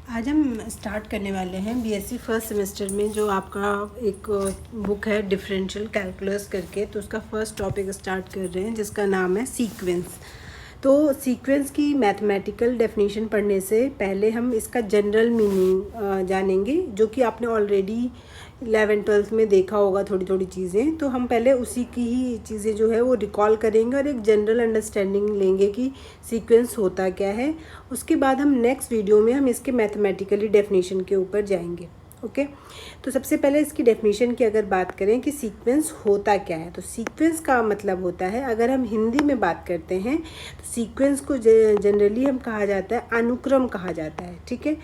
आज हम स्टार्ट करने वाले हैं बीएससी फर्स्ट सेमेस्टर में जो आपका एक बुक है डिफरेंशियल कैलकुलस करके। तो उसका फर्स्ट टॉपिक स्टार्ट कर रहे हैं जिसका नाम है सीक्वेंस। तो सीक्वेंस की मैथमेटिकल डेफिनेशन पढ़ने से पहले हम इसका जनरल मीनिंग जानेंगे, जो कि आपने ऑलरेडी 11th-12th में देखा होगा थोड़ी थोड़ी चीज़ें। तो हम पहले उसी की ही चीज़ें जो है वो रिकॉल करेंगे और एक जनरल अंडरस्टैंडिंग लेंगे कि सीक्वेंस होता क्या है। उसके बाद हम नेक्स्ट वीडियो में हम इसके मैथमेटिकली डेफिनेशन के ऊपर जाएंगे। ओके, तो सबसे पहले इसकी डेफिनेशन की अगर बात करें कि सीक्वेंस होता क्या है, तो सीक्वेंस का मतलब होता है, अगर हम हिंदी में बात करते हैं तो सीक्वेंस को जनरली हम कहा जाता है अनुक्रम कहा जाता है। ठीक है,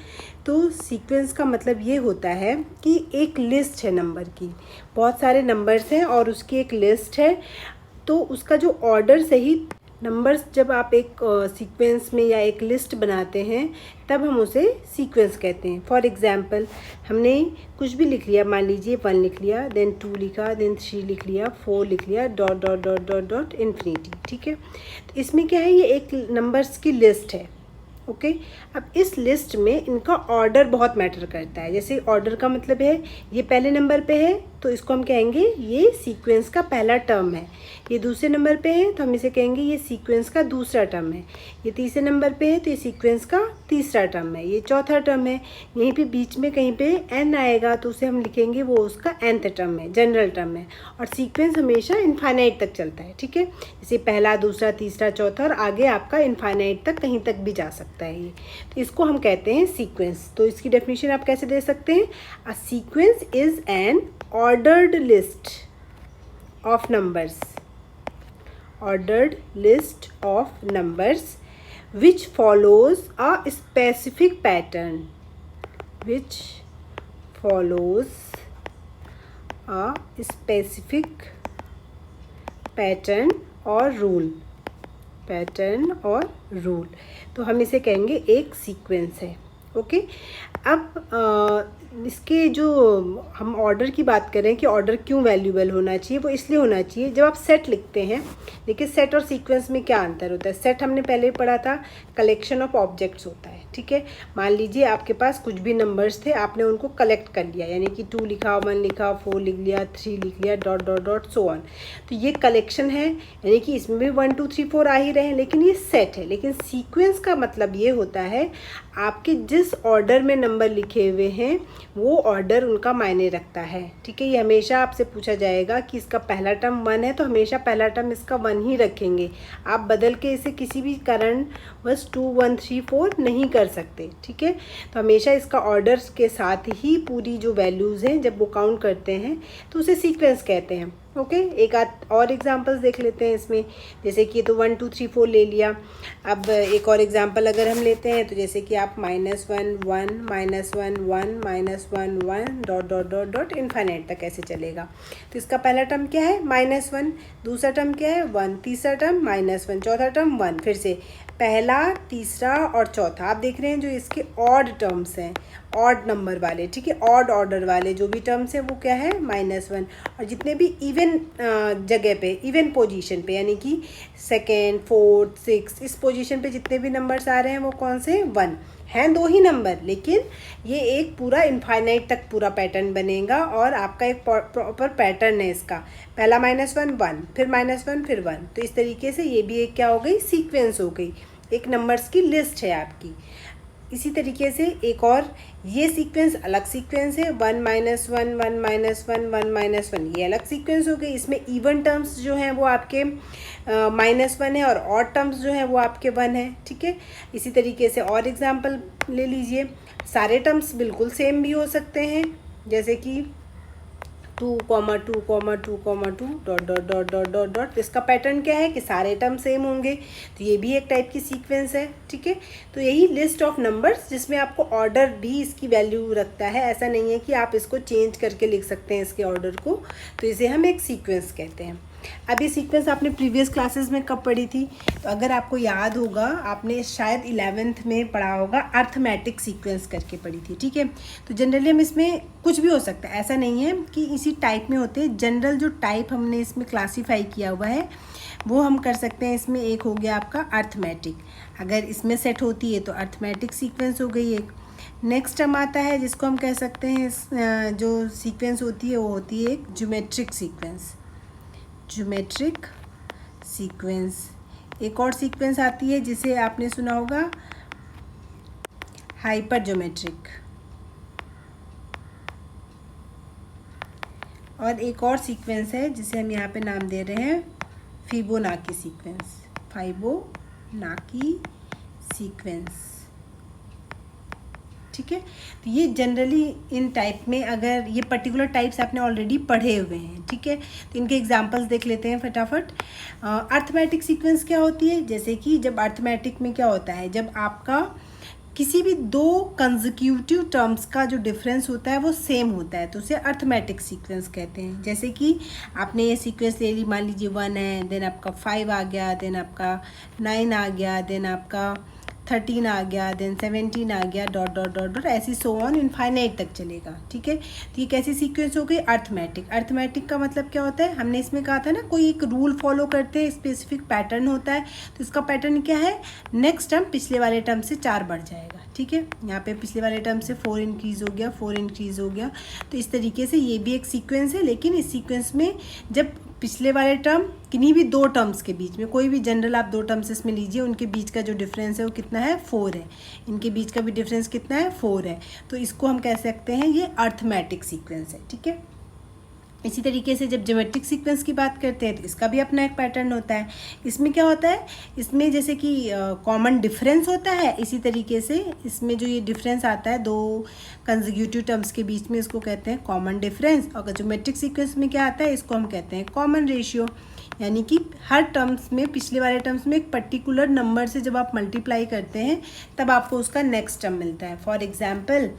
तो सीक्वेंस का मतलब ये होता है कि एक लिस्ट है नंबर की, बहुत सारे नंबर्स हैं और उसकी एक लिस्ट है। तो उसका जो ऑर्डर सही नंबर्स जब आप एक सीक्वेंस में या एक लिस्ट बनाते हैं तब हम उसे सीक्वेंस कहते हैं। फॉर एग्जांपल, हमने कुछ भी लिख लिया, मान लीजिए 1 लिख लिया, देन 2 लिखा, देन 3 लिख लिया, 4 लिख लिया, dot dot dot dot dot infinity. ठीक है, तो इसमें क्या है, ये एक नंबर्स की लिस्ट है। ओके, अब इस लिस्ट में इनका ऑर्डर बहुत मैटर करता है। जैसे ऑर्डर का मतलब है ये पहले नंबर पे है तो इसको हम कहेंगे ये सीक्वेंस का पहला टर्म है। ये दूसरे नंबर पे है तो हम इसे कहेंगे ये सीक्वेंस का दूसरा टर्म है। ये तीसरे नंबर पे है तो ये सीक्वेंस का तीसरा टर्म है। ये चौथा टर्म है, यहीं पे बीच में कहीं पे n आएगा तो उसे हम लिखेंगे वो उसका nth टर्म है, जनरल टर्म है। और सीक्वेंस हमेशा इनफाइनाइट तक चलता है। ठीक है, जैसे पहला, दूसरा, तीसरा, चौथा और आगे आपका इनफाइनाइट तक कहीं तक भी जा सकता है ये। तो इसको हम कहते हैं सीक्वेंस। तो इसकी डेफिनेशन आप कैसे दे सकते हैं? A sequence is an ordered list of numbers which follows a specific pattern और रूल। तो हम इसे कहेंगे एक सीक्वेंस है। ओके, अब इसके जो हम ऑर्डर की बात करें कि ऑर्डर क्यों वैल्यूएबल होना चाहिए, वो इसलिए होना चाहिए जब आप सेट लिखते हैं। देखिए, सेट और सीक्वेंस में क्या अंतर होता है। सेट हमने पहले पढ़ा था, कलेक्शन ऑफ ऑब्जेक्ट्स होता है। ठीक है, मान लीजिए आपके पास कुछ भी नंबर्स थे, आपने उनको कलेक्ट कर लिया, यानी कि 2 लिखा, 1 लिखा, 4 लिख लिया, 3 लिख लिया, dot dot dot so on. तो ये कलेक्शन है, यानी कि इसमें भी 1 2 3 4 आ ही रहे हैं, लेकिन ये सेट है। लेकिन सीक्वेंस का मतलब ये होता है आपके जिस ऑर्डर में नंबर लिखे हुए हैं वो ऑर्डर उनका मायने रखता है। ठीक है, ये हमेशा आपसे पूछा जाएगा कि इसका पहला टर्म 1 है तो हमेशा पहला टर्म इसका 1 ही रखेंगे। आप बदल के इसे किसी भी कारण बस 2 1 3 4 नहीं कर सकते। ठीक है, तो हमेशा इसका ऑर्डर के साथ ही पूरी जो वैल्यूज़ हैं जब वो काउंट करते हैं तो उसे सीक्वेंस कहते हैं। ओके, एक आध और एग्जांपल्स देख लेते हैं इसमें। जैसे कि ये तो 1 2 3 4 ले लिया। अब एक और एग्जांपल अगर हम लेते हैं तो जैसे कि आप -1 1 -1 1 -1 1 dot dot dot dot infinite तक ऐसे चलेगा। तो इसका पहला टर्म क्या है? -1, दूसरा टर्म क्या है? 1, तीसरा टर्म -1, चौथा टर्म 1। फिर से पहला, तीसरा और चौथा आप देख रहे हैं जो इसके ऑड टर्म्स हैं, ऑड नंबर वाले। ठीक है, ऑड ऑर्डर वाले जो भी टर्म्स हैं वो क्या है? -1। और जितने भी इवन जगह पे, इवन पोजीशन पे, यानी कि सेकेंड, फोर्थ, सिक्स, इस पोजीशन पे जितने भी नंबर्स आ रहे हैं वो कौन से? 1 हैं। 2 ही नंबर, लेकिन ये एक पूरा इनफाइनाइट तक पूरा पैटर्न बनेगा और आपका एक प्रॉपर पैटर्न है इसका। पहला -1 1, फिर -1, फिर 1। तो इस तरीके से ये भी एक क्या हो गई? सीक्वेंस हो गई, एक नंबर्स की लिस्ट है आपकी। इसी तरीके से एक और ये सीक्वेंस अलग सीक्वेंस है, 1 -1 1 -1 1 -1, ये अलग सीक्वेंस हो गई। इसमें इवन टर्म्स जो हैं वो आपके -1 है और ऑड टर्म्स जो हैं वो आपके 1 है। ठीक है, इसी तरीके से और एग्जांपल ले लीजिए। सारे टर्म्स बिल्कुल सेम भी हो सकते हैं, जैसे कि 2, 2, 2, 2 dot dot dot dot dot dot. इसका पैटर्न क्या है कि सारे टर्म सेम होंगे, तो ये भी एक टाइप की सीक्वेंस है। ठीक है, तो यही लिस्ट ऑफ नंबर्स जिसमें आपको ऑर्डर भी इसकी वैल्यू रखता है। ऐसा नहीं है कि आप इसको चेंज करके लिख सकते हैं इसके ऑर्डर को, तो इसे हम एक सीक्वेंस कहते हैं। अब ये सीक्वेंस आपने प्रीवियस क्लासेस में कब पढ़ी थी? तो अगर आपको याद होगा, आपने शायद 11th में पढ़ा होगा, अर्थमेटिक सीक्वेंस करके पढ़ी थी। ठीक है, तो जनरली हम इसमें कुछ भी हो सकता है, ऐसा नहीं है कि इसी टाइप में होते हैं। जनरल जो टाइप हमने इसमें क्लासीफाई किया हुआ है वो हम कर सकते हैं। इसमें एक हो गया आपका अर्थमेटिक, अगर इसमें सेट होती है तो अर्थमेटिक सीक्वेंस हो गई एक। नेक्स्ट टर्म आता है जिसको हम कह सकते हैं जो सीक्वेंस होती है वो होती है एक ज्योमेट्रिक सीक्वेंस। Geometric sequence. एक और सीक्वेंस आती है जिसे आपने सुना होगा हाइपर ज्योमेट्रिक। और एक और सीक्वेंस है जिसे हम यहाँ पे नाम दे रहे हैं फिबोनाची सीक्वेंस। फिबोनाची सीक्वेंस, ठीक है। तो ये जनरली इन टाइप में, अगर ये पर्टिकुलर टाइप्स आपने ऑलरेडी पढ़े हुए हैं, ठीक है, तो इनके एग्जांपल्स देख लेते हैं फटाफट। अर्थमेटिक सीक्वेंस क्या होती है? जैसे कि जब अर्थमेटिक में क्या होता है, जब आपका किसी भी दो कंसेक्यूटिव टर्म्स का जो डिफरेंस होता है वो सेम होता है तो उसे अर्थमेटिक सीक्वेंस कहते हैं। जैसे कि आपने ये सीक्वेंस ले ली, मान लीजिए 1 है, देन आपका 5 आ गया, देन आपका 9 आ गया, देन आपका 13 आ गया, देन 17 आ गया, डॉट डॉट डॉट डॉट, ऐसी सो ऑन इनफाइनाइट तक चलेगा, ठीक है। तो ये कैसी सीक्वेंस हो गई? अर्थमेटिक। अर्थमेटिक का मतलब क्या होता है? हमने इसमें कहा था ना, कोई एक रूल फॉलो करते हैं, स्पेसिफिक पैटर्न होता है। तो इसका पैटर्न क्या है? नेक्स्ट टर्म पिछले वाले टर्म से 4 बढ़ जाएगा, ठीक है। यहाँ पे पिछले वाले टर्म से 4 इंक्रीज़ हो गया, 4 इंक्रीज़ हो गया। तो इस तरीके से ये भी एक सीक्वेंस है, लेकिन इस सीक्वेंस में जब पिछले वाले टर्म किन्हीं भी दो टर्म्स के बीच में, कोई भी जनरल आप 2 टर्म्स इसमें लीजिए, उनके बीच का जो डिफरेंस है वो कितना है? 4 है। इनके बीच का भी डिफरेंस कितना है? 4 है। तो इसको हम कह सकते हैं ये अर्थमेटिक सीक्वेंस है, ठीक है। इसी तरीके से जब ज्योमेट्रिक सीक्वेंस की बात करते हैं तो इसका भी अपना एक पैटर्न होता है। इसमें क्या होता है? इसमें जैसे कि कॉमन डिफरेंस होता है, इसी तरीके से इसमें जो ये डिफरेंस आता है दो कंसेक्यूटिव टर्म्स के बीच में, इसको कहते हैं कॉमन डिफरेंस। और ज्योमेट्रिक सीक्वेंस में क्या आता है? इसको हम कहते हैं कॉमन रेशियो। यानी कि हर टर्म्स में, पिछले वाले टर्म्स में एक पर्टिकुलर नंबर से जब आप मल्टीप्लाई करते हैं तब आपको उसका नेक्स्ट टर्म मिलता है। फॉर एग्जाम्पल,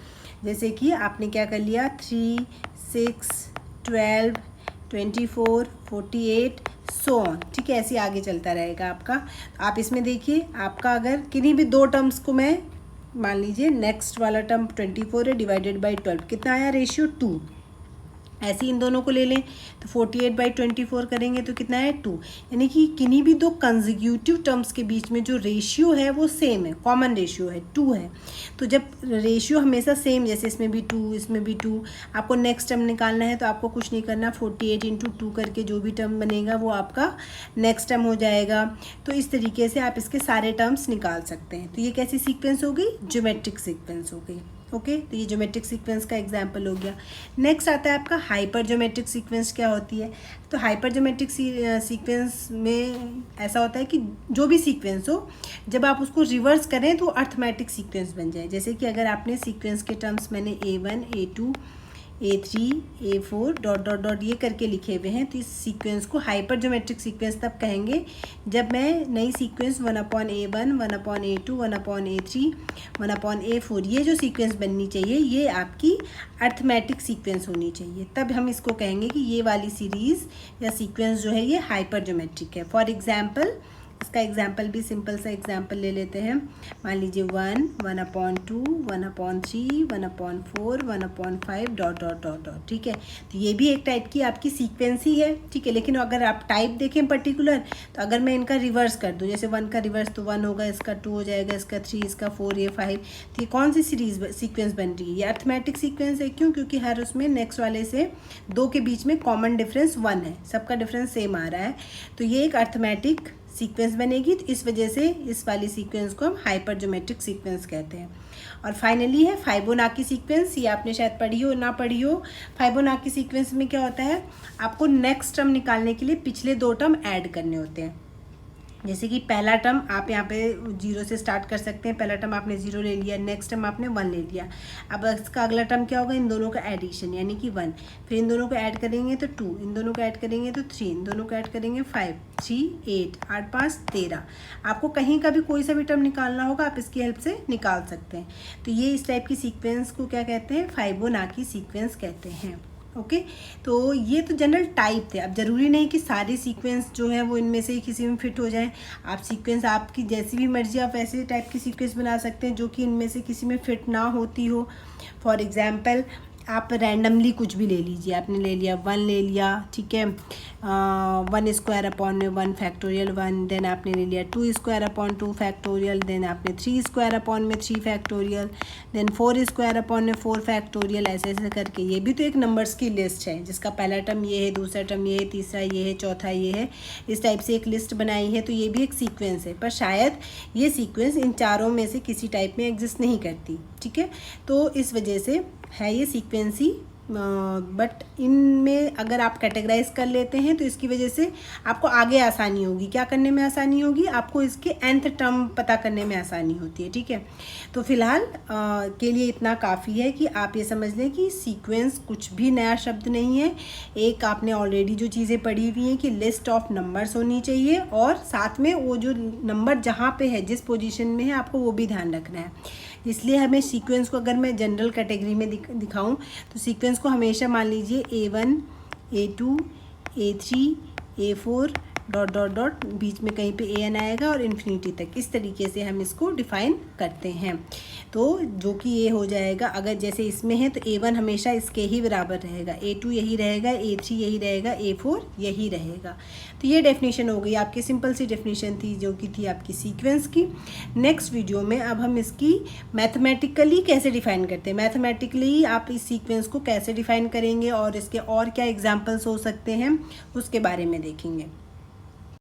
जैसे कि आपने क्या कर लिया, 3, 6, 12, 24, 48 सो ऑन, ठीक है। ऐसे आगे चलता रहेगा आपका। आप इसमें देखिए, आपका अगर किन्हीं भी 2 टर्म्स को मैं मान लीजिए, नेक्स्ट वाला टर्म 24 है, डिवाइडेड बाई 12 कितना आया? रेशियो 2। ऐसे इन दोनों को ले लें तो 48/24 करेंगे तो कितना है? 2। यानी कि किन्हीं भी 2 कंसेक्यूटिव टर्म्स के बीच में जो रेशियो है वो सेम है, कॉमन रेशियो है, 2 है। तो जब रेशियो हमेशा सेम, जैसे इसमें भी 2, इसमें भी 2, आपको नेक्स्ट टर्म निकालना है तो आपको कुछ नहीं करना, 48 × 2 करके जो भी टर्म बनेगा वो आपका नेक्स्ट टर्म हो जाएगा। तो इस तरीके से आप इसके सारे टर्म्स निकाल सकते हैं। तो ये कैसी सीक्वेंस हो गई? ज्योमेट्रिक सीक्वेंस हो गई, ओके। तो ये ज्योमेट्रिक सीक्वेंस का एग्जाम्पल हो गया। नेक्स्ट आता है आपका हाइपर ज्योमेट्रिक सीक्वेंस। क्या होती है? तो हाइपर ज्योमेट्रिक सीक्वेंस में ऐसा होता है कि जो भी सीक्वेंस हो, जब आप उसको रिवर्स करें तो अर्थमेटिक सीक्वेंस बन जाए। जैसे कि अगर आपने सीक्वेंस के टर्म्स मैंने A1, A2, A3, A4 dot dot dot ये करके लिखे हुए हैं, तो इस सीक्वेंस को हाइपर ज्योमेट्रिक सीक्वेंस तब कहेंगे जब मैं नई sequence 1/A1, 1/A2, 1/A3, 1/A4 ये जो सीक्वेंस बननी चाहिए ये आपकी अर्थमेटिक सीक्वेंस होनी चाहिए। तब हम इसको कहेंगे कि ये वाली सीरीज़ या सीक्वेंस जो है ये हाइपर ज्योमेट्रिक है। फॉर एग्जाम्पल, इसका एग्जाम्पल भी सिंपल सा एग्जाम्पल ले लेते हैं। मान लीजिए 1, 1/2, 1/3, 1/4, 1/5 डॉट डॉट डॉट डॉट, ठीक है। तो ये भी एक टाइप की आपकी सीक्वेंस ही है, ठीक है। लेकिन अगर आप टाइप देखें पर्टिकुलर, तो अगर मैं इनका रिवर्स कर दूं, जैसे 1 का रिवर्स तो 1 होगा, इसका 2 हो जाएगा, इसका 3, इसका 4, ये 5, तो ये कौन सी सीक्वेंस बन रही है? ये अर्थमेटिक सीक्वेंस है। क्यों? क्योंकि हर उसमें नेक्स्ट वाले से 2 के बीच में कॉमन डिफरेंस 1 है, सबका डिफरेंस सेम आ रहा है, तो ये एक अर्थमेटिक सीक्वेंस बनेगी। तो इस वजह से इस वाली सीक्वेंस को हम हाइपर ज्योमेट्रिक सीक्वेंस कहते हैं। और फाइनली है फिबोनाची सीक्वेंस। ये आपने शायद पढ़ी हो ना पढ़ी हो। फिबोनाची सीक्वेंस में क्या होता है? आपको नेक्स्ट टर्म निकालने के लिए पिछले 2 टर्म ऐड करने होते हैं। जैसे कि पहला टर्म आप यहाँ पे 0 से स्टार्ट कर सकते हैं। पहला टर्म आपने 0 ले लिया, नेक्स्ट टर्म आपने 1 ले लिया। अब इसका अगला टर्म क्या होगा? इन दोनों का एडिशन, यानी कि 1। फिर इन दोनों को ऐड करेंगे तो 2, इन दोनों को ऐड करेंगे तो 3, इन दोनों को ऐड करेंगे 5, 3, 8, 8, 5, 13। आपको कहीं का भी कोई सा भी टर्म निकालना होगा आप इसकी हेल्प से निकाल सकते हैं। तो ये इस टाइप की सीक्वेंस को क्या कहते हैं? फिबोनाची सीक्वेंस कहते हैं, ओके। तो ये तो जनरल टाइप थे। अब ज़रूरी नहीं कि सारी सीक्वेंस जो है वो इनमें से ही किसी में फिट हो जाए। आप सीक्वेंस आपकी जैसी भी मर्जी आप वैसे टाइप की सीक्वेंस बना सकते हैं जो कि इनमें से किसी में फिट ना होती हो। फॉर एग्जांपल, आप रैंडमली कुछ भी ले लीजिए। आपने ले लिया 1 ले लिया, ठीक है, 1 स्क्वायर अपॉन में 1 फैक्टोरियल 1, देन आपने ले लिया 2 स्क्वायर अपॉन 2 फैक्टोरियल, देन आपने 3 स्क्वायर अपॉन में 3 फैक्टोरियल, देन 4 स्क्वायर अपॉन में 4 फैक्टोरियल, ऐसे ऐसे करके। ये भी तो एक नंबर्स की लिस्ट है जिसका पहला टर्म ये है, दूसरा टर्म ये है, तीसरा ये है, चौथा ये है, इस टाइप से एक लिस्ट बनाई है। तो ये भी एक सीक्वेंस है, पर शायद ये सीक्वेंस इन चारों में से किसी टाइप में एग्जिस्ट नहीं करती, ठीक है। तो इस वजह से है ये सीक्वेंस ही, बट इनमें अगर आप कैटेगराइज कर लेते हैं तो इसकी वजह से आपको आगे आसानी होगी। क्या करने में आसानी होगी? आपको इसके nth टर्म पता करने में आसानी होती है, ठीक है। तो फिलहाल के लिए इतना काफ़ी है कि आप ये समझ लें कि सीक्वेंस कुछ भी नया शब्द नहीं है। एक आपने ऑलरेडी जो चीज़ें पढ़ी हुई हैं कि लिस्ट ऑफ नंबर्स होनी चाहिए, और साथ में वो जो नंबर जहाँ पे है, जिस पोजीशन में है, आपको वो भी ध्यान रखना है। इसलिए हमें सीक्वेंस को, अगर मैं जनरल कैटेगरी में दिखाऊं तो सीक्वेंस को हमेशा मान लीजिए A1 A2 A3 A4 dot dot dot, बीच में कहीं पे AN आएगा और इन्फिनिटी तक, इस तरीके से हम इसको डिफ़ाइन करते हैं। तो जो कि ये हो जाएगा, अगर जैसे इसमें है तो A1 हमेशा इसके ही बराबर रहेगा, A2 यही रहेगा, A3 यही रहेगा, A4 यही रहेगा। तो ये डेफिनेशन हो गई आपकी, सिंपल सी डेफिनेशन थी जो कि थी आपकी सीक्वेंस की। नेक्स्ट वीडियो में अब हम इसकी मैथमेटिकली कैसे डिफ़ाइन करते हैं, मैथमेटिकली आप इस सीक्वेंस को कैसे डिफ़ाइन करेंगे और इसके और क्या एग्जाम्पल्स हो सकते हैं उसके बारे में देखेंगे।